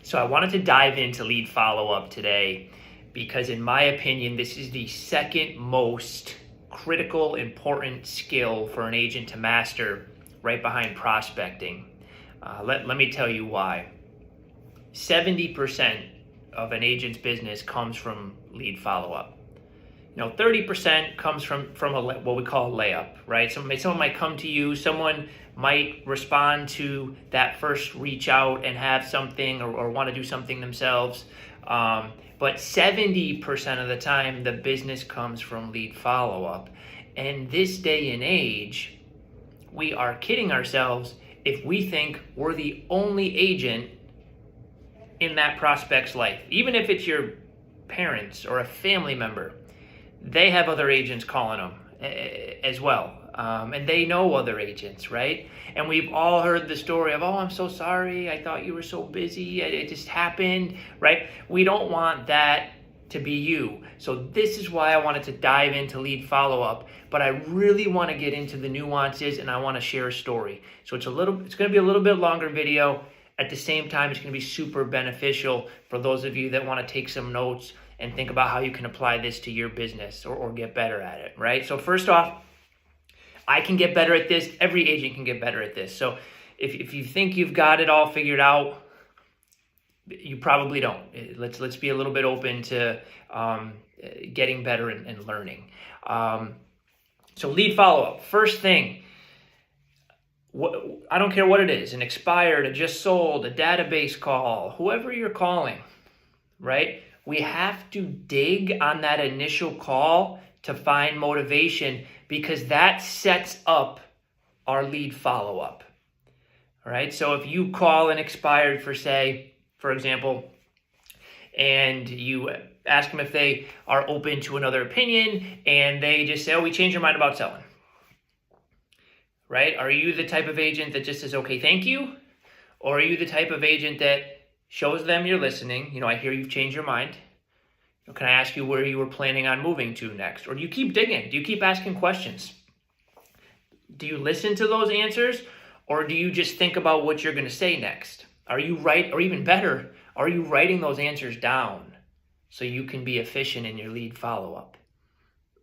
So I wanted to dive into lead follow-up today because in my opinion, this is the second most critical, important skill for an agent to master, right behind prospecting. Let me tell you why. 70% of an agent's business comes from lead follow-up. 30% comes from what we call a layup, right? Someone might come to you, someone might respond to that first reach out and have something or want to do something themselves. But 70% of the time, the business comes from lead follow-up. And this day and age, we are kidding ourselves if we think we're the only agent in that prospect's life. Even if it's your parents or a family member, they have other agents calling them as well. And they know other agents, right? And we've all heard the story of, oh, I'm so sorry. I thought you were so busy. It just happened, right? We don't want that to be you. So this is why I wanted to dive into lead follow-up, but I really want to get into the nuances and I want to share a story. So it's going to be a little bit longer video. At the same time, it's going to be super beneficial for those of you that want to take some notes and think about how you can apply this to your business or get better at it, right? So first off, I can get better at this. Every agent can get better at this. So if you think you've got it all figured out, you probably don't. Let's be a little bit open to getting better and learning. So lead follow-up. First thing, I don't care what it is, an expired, a just sold, a database call, whoever you're calling, right? We have to dig on that initial call to find motivation because that sets up our lead follow-up. All right. So if you call an expired for example, and you ask them if they are open to another opinion and they just say, oh, we changed our mind about selling. Right? Are you the type of agent that just says, okay, thank you? Or are you the type of agent that shows them you're listening? I hear you've changed your mind. Can I ask you where you were planning on moving to next? Or do you keep digging? Do you keep asking questions? Do you listen to those answers? Or do you just think about what you're going to say next? Are you right? Or even better, are you writing those answers down so you can be efficient in your lead follow-up?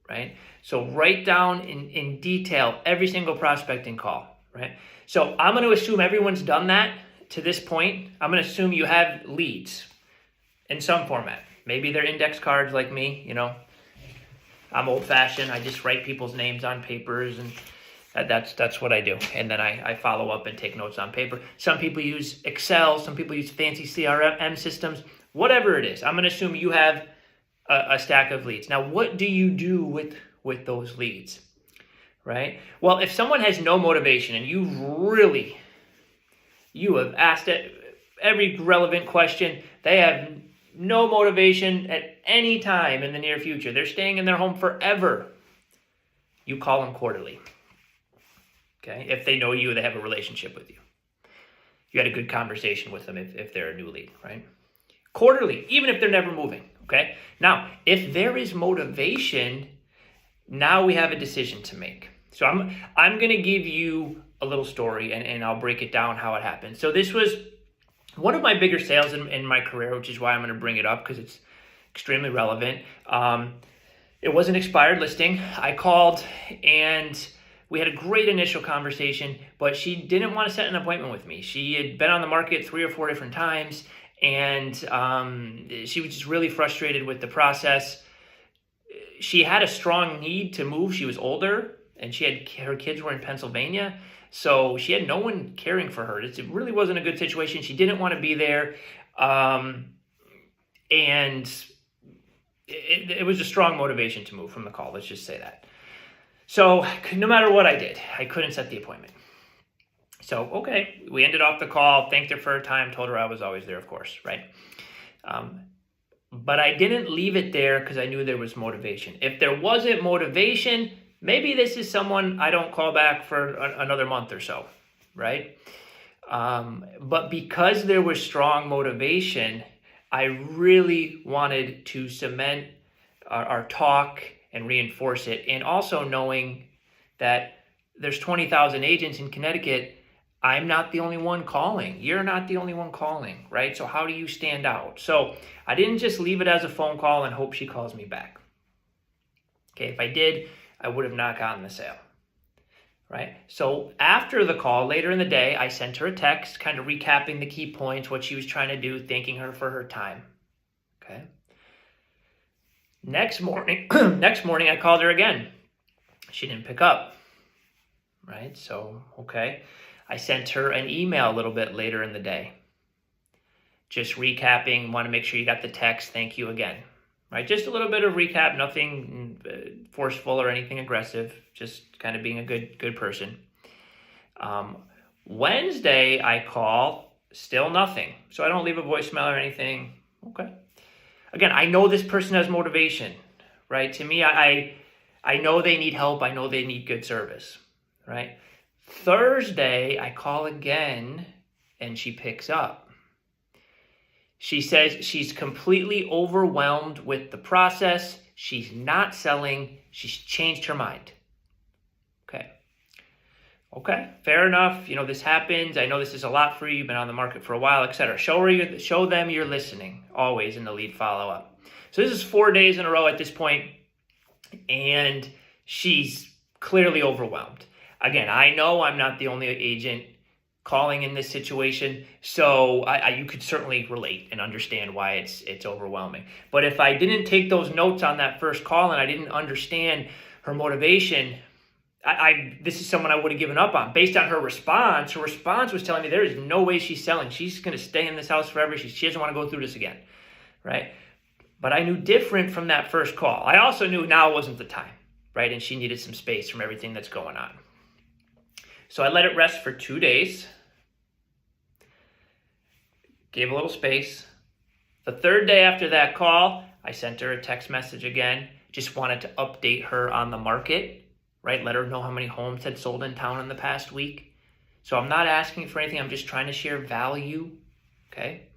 Right? So write down in detail every single prospecting call, right? So I'm going to assume everyone's done that to this point. I'm going to assume you have leads in some format. Maybe they're index cards like me, I'm old-fashioned. I just write people's names on papers and that's what I do. And then I follow up and take notes on paper. Some people use Excel. Some people use fancy CRM systems. Whatever it is, I'm going to assume you have a stack of leads. Now, what do you do with those leads, right? Well, if someone has no motivation and you have asked every relevant question, they have no motivation at any time in the near future, they're staying in their home forever, you call them quarterly, okay? If they know you, they have a relationship with you. You had a good conversation with them if they're a new lead, right? Quarterly, even if they're never moving. Okay. Now, if there is motivation, now we have a decision to make. So I'm going to give you a little story and I'll break it down how it happened. So this was one of my bigger sales in my career, which is why I'm going to bring it up because it's extremely relevant. It was an expired listing. I called and we had a great initial conversation, but she didn't want to set an appointment with me. She had been on the market 3 or 4 different times. And she was just really frustrated with the process. She had a strong need to move. She was older, and her kids were in Pennsylvania, so she had no one caring for her. It really wasn't a good situation. She didn't want to be there, and it was a strong motivation to move from the call. Let's just say that. So no matter what I did, I couldn't set the appointment. So, okay, we ended off the call, thanked her for her time, told her I was always there, of course, right? But I didn't leave it there because I knew there was motivation. If there wasn't motivation, maybe this is someone I don't call back for another month or so, right? But because there was strong motivation, I really wanted to cement our talk and reinforce it. And also knowing that there's 20,000 agents in Connecticut, I'm not the only one calling. You're not the only one calling, right? So how do you stand out? So I didn't just leave it as a phone call and hope she calls me back. Okay, if I did, I would have not gotten the sale, right? So after the call, later in the day, I sent her a text, kind of recapping the key points, what she was trying to do, thanking her for her time, okay? Next morning, I called her again. She didn't pick up, right? So, okay. I sent her an email a little bit later in the day. Just recapping, want to make sure you got the text, thank you again. Right? Just a little bit of recap, nothing forceful or anything aggressive, just kind of being a good person. Wednesday, I call, still nothing. So I don't leave a voicemail or anything. Okay. Again, I know this person has motivation, right? To me, I know they need help. I know they need good service, right? Thursday, I call again, and she picks up. She says she's completely overwhelmed with the process. She's not selling. She's changed her mind. Okay, fair enough. This happens. I know this is a lot for you. You've been on the market for a while, etc. Show them you're listening, always in the lead follow-up. So this is 4 days in a row at this point, and she's clearly overwhelmed. Again, I know I'm not the only agent calling in this situation, so you could certainly relate and understand why it's overwhelming. But if I didn't take those notes on that first call and I didn't understand her motivation, this is someone I would have given up on. Based on her response was telling me there is no way she's selling. She's going to stay in this house forever. She doesn't want to go through this again, right? But I knew different from that first call. I also knew now wasn't the time, right? And she needed some space from everything that's going on. So I let it rest for 2 days. Gave a little space. The third day after that call, I sent her a text message again. Just wanted to update her on the market, right? Let her know how many homes had sold in town in the past week. So I'm not asking for anything. I'm just trying to share value, okay?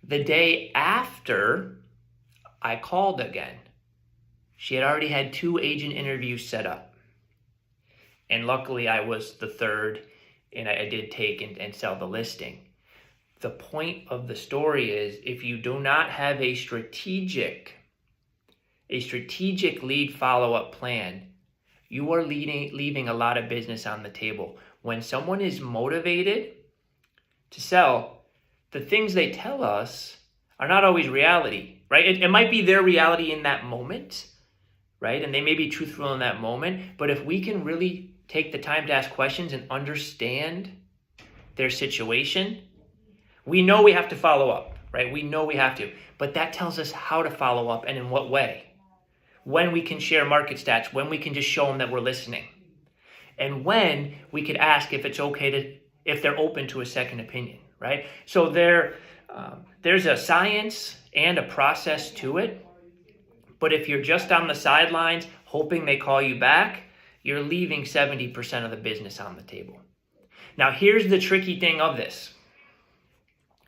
The day after, I called again. She had already had 2 agent interviews set up. And luckily, I was the third, and I did take and sell the listing. The point of the story is, if you do not have a strategic lead follow-up plan, you are leaving a lot of business on the table. When someone is motivated to sell, the things they tell us are not always reality, right? It might be their reality in that moment, right? And they may be truthful in that moment. But if we can really take the time to ask questions and understand their situation, we know we have to follow up, right? We know we have to. But that tells us how to follow up and in what way. When we can share market stats, when we can just show them that we're listening, and when we could ask if it's okay if they're open to a second opinion, right? So there's a science and a process to it, but if you're just on the sidelines hoping they call you back, you're leaving 70% of the business on the table. Now, here's the tricky thing of this,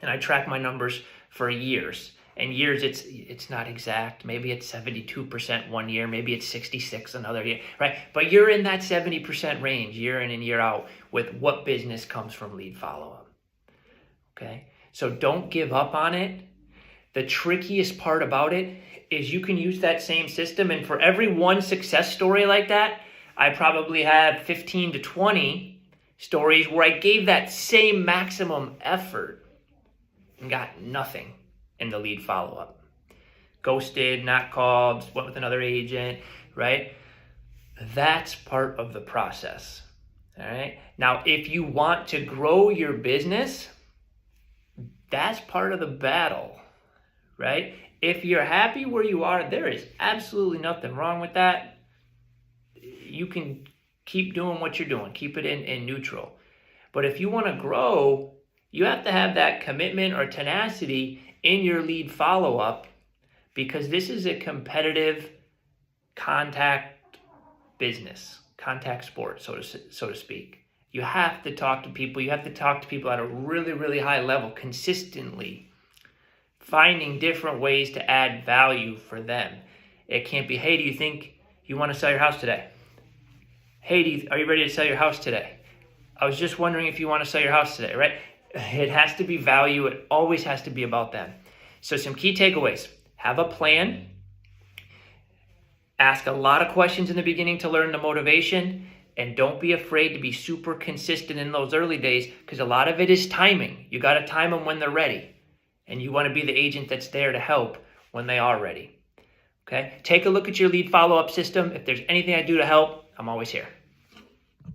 and I track my numbers for years. And years, it's not exact. Maybe it's 72% one year. Maybe it's 66 another year, right? But you're in that 70% range year in and year out with what business comes from lead follow-up, okay? So don't give up on it. The trickiest part about it is you can use that same system, and for every one success story like that, I probably have 15 to 20 stories where I gave that same maximum effort and got nothing in the lead follow-up. Ghosted, not called, went with another agent, right? That's part of the process, all right? Now, if you want to grow your business, that's part of the battle, right? If you're happy where you are, there is absolutely nothing wrong with that. You can keep doing what you're doing. Keep it in neutral. But if you want to grow, you have to have that commitment or tenacity in your lead follow-up, because this is a competitive contact business, contact sport, so to speak. You have to talk to people. You have to talk to people at a really, really high level consistently, finding different ways to add value for them. It can't be, hey, do you think you want to sell your house today? Hey, are you ready to sell your house today? I was just wondering if you want to sell your house today, right? It has to be value. It always has to be about them. So some key takeaways. Have a plan. Ask a lot of questions in the beginning to learn the motivation. And don't be afraid to be super consistent in those early days, because a lot of it is timing. You got to time them when they're ready. And you want to be the agent that's there to help when they are ready. Okay? Take a look at your lead follow-up system. If there's anything I do to help, I'm always here.